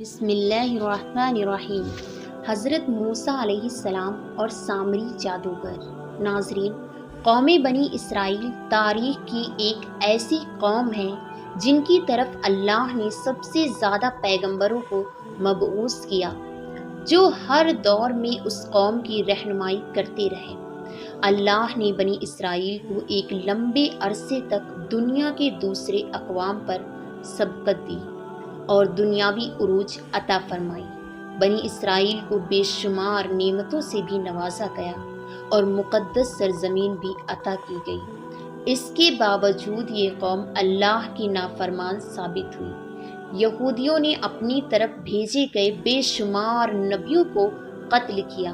بسم اللہ الرحمن الرحیم۔ حضرت موسیٰ علیہ السلام اور سامری جادوگر۔ ناظرین، قوم بنی اسرائیل تاریخ کی ایک ایسی قوم ہے جن کی طرف اللہ نے سب سے زیادہ پیغمبروں کو مبعوث کیا، جو ہر دور میں اس قوم کی رہنمائی کرتے رہے۔ اللہ نے بنی اسرائیل کو ایک لمبے عرصے تک دنیا کے دوسرے اقوام پر سبقت دی اور دنیاوی عروج عطا فرمائی۔ بنی اسرائیل کو بے شمار نعمتوں سے بھی نوازا گیا اور مقدس سرزمین بھی عطا کی گئی۔ اس کے باوجود یہ قوم اللہ کی نافرمان ثابت ہوئی۔ یہودیوں نے اپنی طرف بھیجے گئے بے شمار نبیوں کو قتل کیا،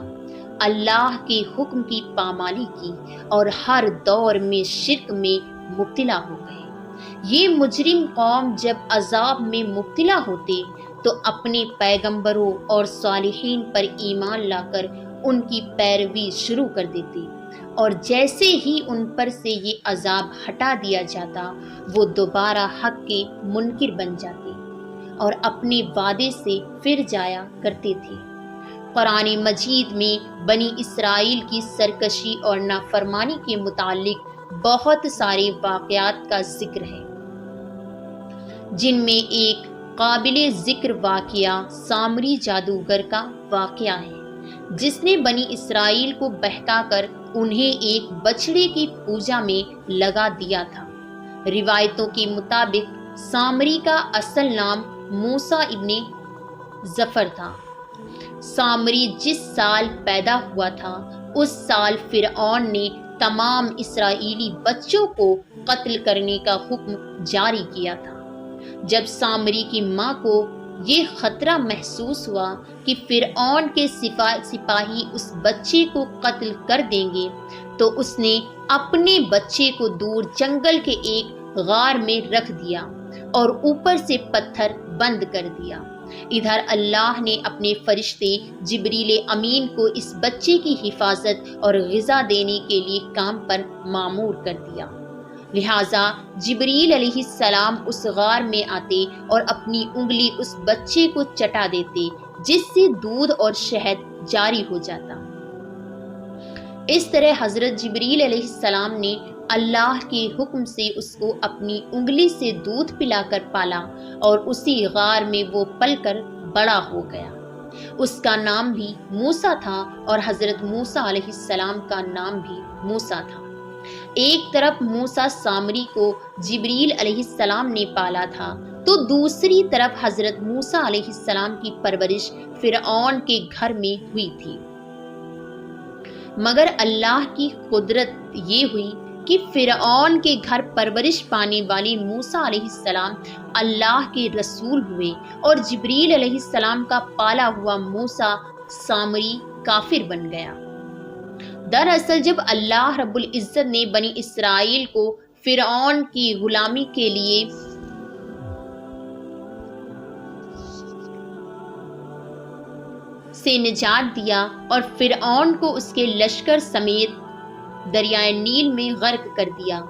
اللہ کے حکم کی پامالی کی اور ہر دور میں شرک میں مبتلا ہو گئے۔ یہ مجرم قوم جب عذاب میں مبتلا ہوتے تو اپنے پیغمبروں اور صالحین پر ایمان لا کر ان کی پیروی شروع کر دیتے، اور جیسے ہی ان پر سے یہ عذاب ہٹا دیا جاتا وہ دوبارہ حق کے منکر بن جاتے اور اپنے وعدے سے پھر جایا کرتے تھے۔ قرآن مجید میں بنی اسرائیل کی سرکشی اور نافرمانی کے متعلق بہت سارے واقعات کا ذکر ہے، جن میں ایک قابل ذکر واقعہ سامری جادوگر کا واقعہ ہے، جس نے بنی اسرائیل کو بہکا کر انہیں ایک بچڑے کی پوجا میں لگا دیا تھا۔ روایتوں کے مطابق سامری کا اصل نام موسیٰ ابن ظفر تھا۔ سامری جس سال پیدا ہوا تھا اس سال فرعون نے تمام اسرائیلی بچوں کو قتل کرنے کا حکم جاری کیا تھا۔ جب سامری کی ماں کو یہ خطرہ محسوس ہوا کہ فرعون کے سپاہی اس بچے کو قتل کر دیں گے تو اس نے اپنے بچے کو دور جنگل کے ایک غار میں رکھ دیا اور اوپر سے پتھر بند کر دیا۔ ادھر اللہ نے اپنے فرشتے جبریل امین کو اس بچے کی حفاظت اور غذا دینے کے لیے کام پر مامور کر دیا۔ لہٰذا جبریل علیہ السلام اس غار میں آتے اور اپنی انگلی اس بچے کو چٹا دیتے، جس سے دودھ اور شہد جاری ہو جاتا۔ اس طرح حضرت جبریل علیہ السلام نے اللہ کے حکم سے اس کو اپنی انگلی سے دودھ پلا کر پالا اور اسی غار میں وہ پل کر بڑا ہو گیا۔ اس کا نام بھی موسیٰ تھا اور حضرت موسیٰ علیہ السلام کا نام بھی موسیٰ تھا۔ ایک طرف موسیٰ سامری کو جبریل علیہ السلام نے پالا تھا تو دوسری طرف حضرت موسیٰ علیہ السلام کی پرورش فرعون کے گھر میں ہوئی تھی۔ مگر اللہ کی قدرت یہ ہوئی کہ فرعون کے گھر پرورش پانے والے موسیٰ علیہ السلام اللہ کے رسول ہوئے اور جبریل علیہ السلام کا پالا ہوا موسیٰ سامری کافر بن گیا۔ دراصل جب اللہ رب العزت نے بنی اسرائیل کو فرعون کی غلامی کے لیے سے نجات دیا اور فرعون کو اس کے لشکر سمیت دریائے نیل میں غرق کر دیا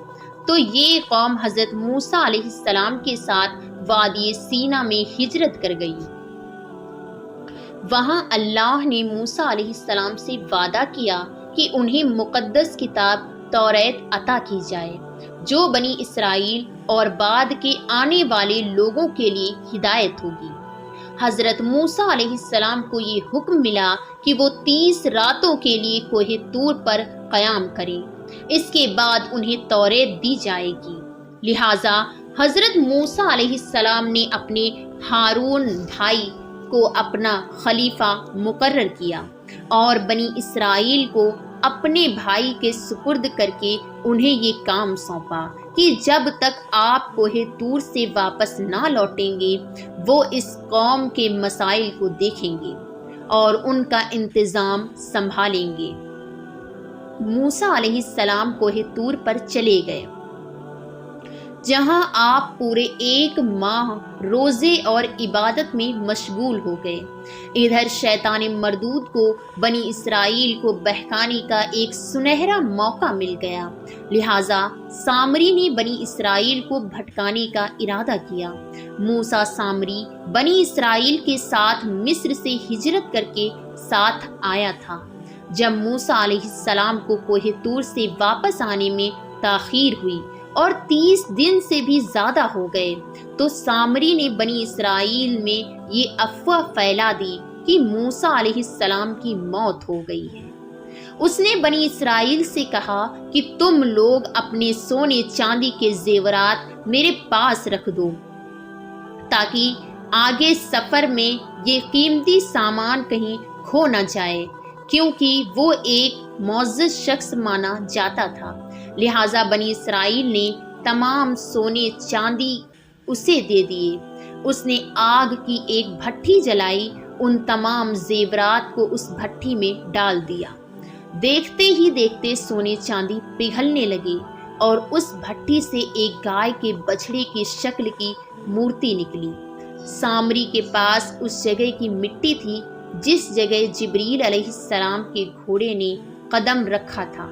تو یہ قوم حضرت موسیٰ علیہ السلام کے ساتھ وادی سینا میں ہجرت کر گئی۔ وہاں اللہ نے موسیٰ علیہ السلام سے وعدہ کیا کہ انہیں مقدس کتاب توریت عطا کی جائے، جو بنی اسرائیل اور بعد کے آنے والے لوگوں کے لیے ہدایت ہوگی۔ حضرت موسیٰ علیہ السلام کو یہ حکم ملا کہ وہ 30 راتوں کے لیے کوہ طور پر قیام کریں، اس کے بعد انہیں توریت دی جائے گی۔ لہٰذا حضرت موسیٰ علیہ السلام نے اپنے ہارون بھائی کو اپنا خلیفہ مقرر کیا اور بنی اسرائیل کو اپنے بھائی کے سپرد کر کے انہیں یہ کام سونپا کہ جب تک آپ کوہ طور سے واپس نہ لوٹیں گے وہ اس قوم کے مسائل کو دیکھیں گے اور ان کا انتظام سنبھالیں گے۔ موسیٰ علیہ السلام کوہ طور پر چلے گئے۔ جہاں آپ پورے 1 ماہ روزے اور عبادت میں مشغول ہو گئے۔ ادھر شیطان مردود کو بنی اسرائیل کو بہکانے کا ایک سنہرا موقع مل گیا، لہٰذا سامری نے بنی اسرائیل کو بھٹکانے کا ارادہ کیا۔ موسیٰ سامری بنی اسرائیل کے ساتھ مصر سے ہجرت کر کے ساتھ آیا تھا۔ جب موسیٰ علیہ السلام کو کوہ طور سے واپس آنے میں تاخیر ہوئی اور 30 دن سے بھی زیادہ ہو گئے تو سامری نے بنی اسرائیل میں یہ افواہ پھیلا دی کہ موسیٰ علیہ السلام کی موت ہو گئی ہے۔ اس نے بنی اسرائیل سے کہا کہ تم لوگ اپنے سونے چاندی کے زیورات میرے پاس رکھ دو تاکہ آگے سفر میں یہ قیمتی سامان کہیں کھو نہ جائے، کیونکہ وہ ایک معزز شخص مانا جاتا تھا۔ لہٰذا بنی اسرائیل نے تمام سونے چاندی اسے دے دیے۔ اس نے آگ کی ایک بھٹی جلائی، ان تمام زیورات کو اس بھٹی میں ڈال دیا۔ دیکھتے ہی دیکھتے سونے چاندی پگھلنے لگے اور اس بھٹی سے ایک گائے کے بچھڑے کی شکل کی مورتی نکلی۔ سامری کے پاس اس جگہ کی مٹی تھی جس جگہ جبریل علیہ السلام کے گھوڑے نے قدم رکھا تھا۔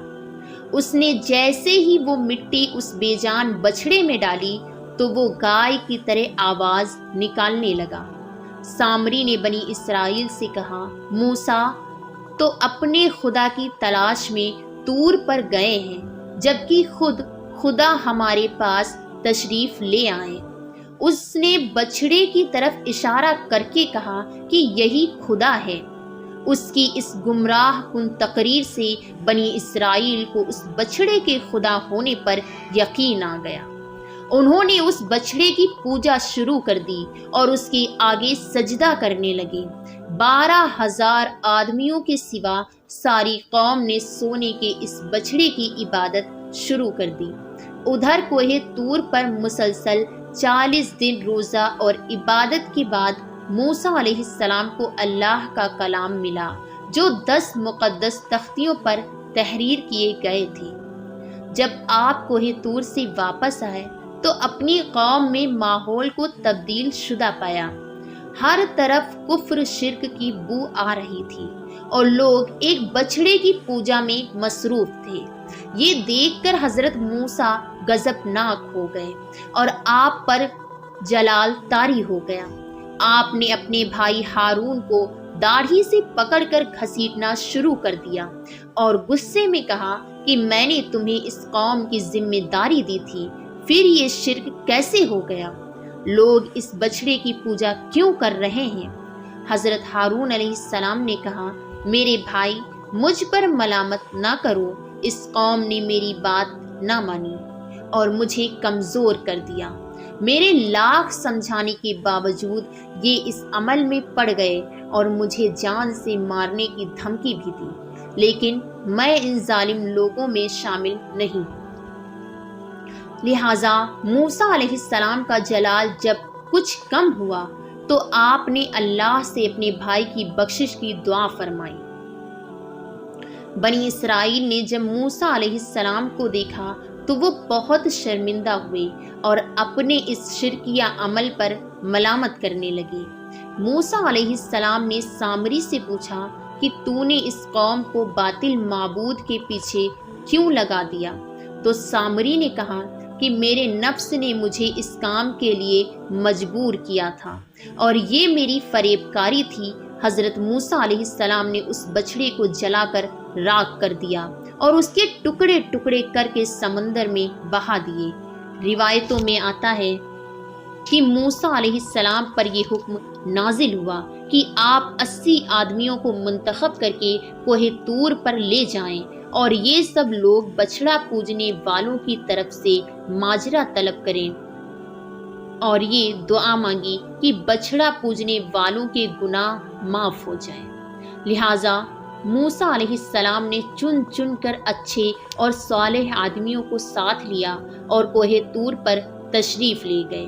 اس نے جیسے ہی وہ مٹی اس بے جان بچھڑے میں ڈالی تو وہ گائے کی طرح آواز نکالنے لگا۔ سامری نے بنی اسرائیل سے کہا، موسیٰ تو اپنے خدا کی تلاش میں طور پر گئے ہیں، جبکہ خدا ہمارے پاس تشریف لے آئے۔ اس نے بچھڑے کی طرف اشارہ کر کے کہا کہ یہی خدا ہے۔ اس کی اس گمراہ کن تقریر سے بنی اسرائیل کو اس بچھڑے کے خدا ہونے پر یقین آ گیا۔ انہوں نے اس بچھڑے کی پوجا شروع کر دی اور اس کے آگے سجدہ کرنے لگے۔ 12,000 آدمیوں کے سوا ساری قوم نے سونے کے اس بچھڑے کی عبادت شروع کر دی۔ ادھر کوہ طور پر مسلسل 40 دن روزہ اور عبادت کے بعد موسیٰ علیہ السلام کو اللہ کا کلام ملا جو 10 مقدس تختیوں پر تحریر کیے گئے تھے۔ جب آپ کوہ طور سے واپس آئے تو اپنی قوم میں ماحول کو تبدیل شدہ پایا۔ ہر طرف کفر شرک کی بو آ رہی تھی اور لوگ ایک بچھڑے کی پوجا میں مصروف تھے۔ یہ دیکھ کر حضرت موسیٰ غضبناک ہو گئے اور آپ پر جلال طاری ہو گیا۔ آپ نے اپنے بھائی ہارون کو داڑھی سے پکڑ کر گھسیٹنا شروع کر دیا اور غصے میں کہا کہ میں نے تمہیں اس قوم کی ذمہ داری دی تھی، پھر یہ شرک کیسے ہو گیا؟ لوگ اس بچھڑے کی پوجا کیوں کر رہے ہیں؟ حضرت ہارون علیہ السلام نے کہا، میرے بھائی مجھ پر ملامت نہ کرو، اس قوم نے میری بات نہ مانی اور مجھے کمزور کر دیا۔ میرے لاکھ سمجھانے کے باوجود یہ اس عمل میں پڑ گئے اور مجھے جان سے مارنے کی دھمکی بھی دی، لیکن میں ان ظالم لوگوں میں شامل نہیں۔ لہٰذا موسیٰ علیہ السلام کا جلال جب کچھ کم ہوا تو آپ نے اللہ سے اپنے بھائی کی بخشش کی دعا فرمائی۔ بنی اسرائیل نے جب موسیٰ علیہ السلام کو دیکھا تو وہ بہت شرمندہ ہوئے اور اپنے اس شرکیہ عمل پر ملامت کرنے لگے۔ موسیٰ علیہ السلام نے سامری سے پوچھا کہ تو نے اس قوم کو باطل معبود کے پیچھے کیوں لگا دیا؟ تو سامری نے کہا کہ میرے نفس نے مجھے اس کام کے لیے مجبور کیا تھا اور یہ میری فریب کاری تھی۔ حضرت موسیٰ علیہ السلام نے اس بچھڑے کو جلا کر راکھ کر دیا اور اس کے ٹکڑے ٹکڑے کر کے سمندر میں بہا دیے۔ روایتوں میں آتا ہے کہ موسیٰ علیہ السلام پر یہ حکم نازل ہوا کہ آپ 80 آدمیوں کو منتخب کر کے کوہ طور پر لے جائیں اور یہ سب لوگ بچھڑا پوجنے والوں کی طرف سے ماجرا طلب کریں اور یہ دعا مانگی کہ بچھڑا پوجنے والوں کے گناہ معاف ہو جائیں۔ لہٰذا موسیٰ علیہ السلام نے چن چن کر اچھے اور صالح آدمیوں کو ساتھ لیا اور کوہ طور پر تشریف لے گئے۔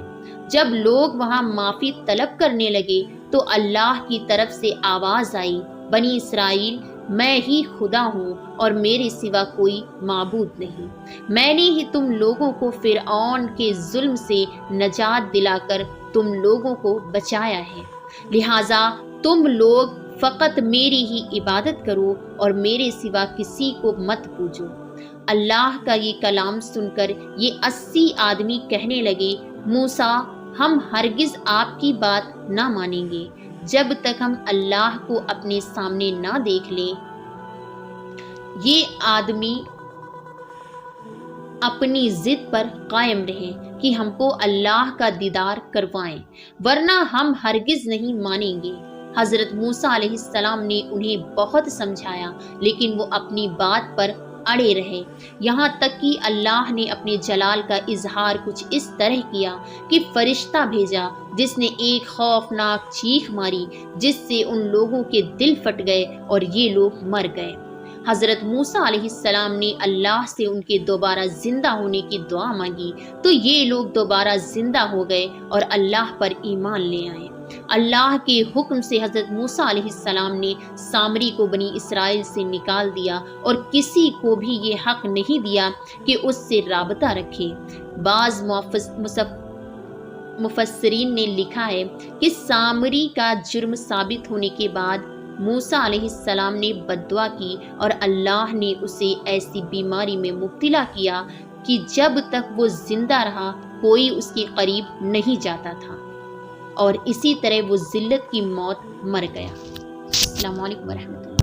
جب لوگ وہاں معافی طلب کرنے لگے تو اللہ کی طرف سے آواز آئی، بنی اسرائیل میں ہی خدا ہوں اور میرے سوا کوئی معبود نہیں۔ میں نے ہی تم لوگوں کو فرعون کے ظلم سے نجات دلا کر تم لوگوں کو بچایا ہے، لہٰذا تم لوگ فقط میری ہی عبادت کرو اور میرے سوا کسی کو مت پوجو۔ اللہ کا یہ کلام سن کر یہ 80 آدمی کہنے لگے، موسیٰ، ہم ہرگز آپ کی بات نہ مانیں گے جب تک ہم اللہ کو اپنے سامنے نہ دیکھ لیں۔ یہ آدمی اپنی ضد پر قائم رہے کہ ہم کو اللہ کا دیدار کروائیں، ورنہ ہم ہرگز نہیں مانیں گے۔ حضرت موسیٰ علیہ السلام نے انہیں بہت سمجھایا، لیکن وہ اپنی بات پر اڑے رہے، یہاں تک کہ اللہ نے اپنے جلال کا اظہار کچھ اس طرح کیا کہ فرشتہ بھیجا جس نے ایک خوفناک چیخ ماری، جس سے ان لوگوں کے دل پھٹ گئے اور یہ لوگ مر گئے۔ حضرت موسیٰ علیہ السلام نے اللہ سے ان کے دوبارہ زندہ ہونے کی دعا مانگی تو یہ لوگ دوبارہ زندہ ہو گئے اور اللہ پر ایمان لے آئے۔ اللہ کے حکم سے حضرت موسیٰ علیہ السلام نے سامری کو بنی اسرائیل سے نکال دیا اور کسی کو بھی یہ حق نہیں دیا کہ اس سے رابطہ رکھے۔ بعض مفسرین نے لکھا ہے کہ سامری کا جرم ثابت ہونے کے بعد موسیٰ علیہ السلام نے بد دعا کی اور اللہ نے اسے ایسی بیماری میں مبتلا کیا کہ جب تک وہ زندہ رہا کوئی اس کے قریب نہیں جاتا تھا، اور اسی طرح وہ ذلت کی موت مر گیا۔ السلام علیکم ورحمۃ اللہ۔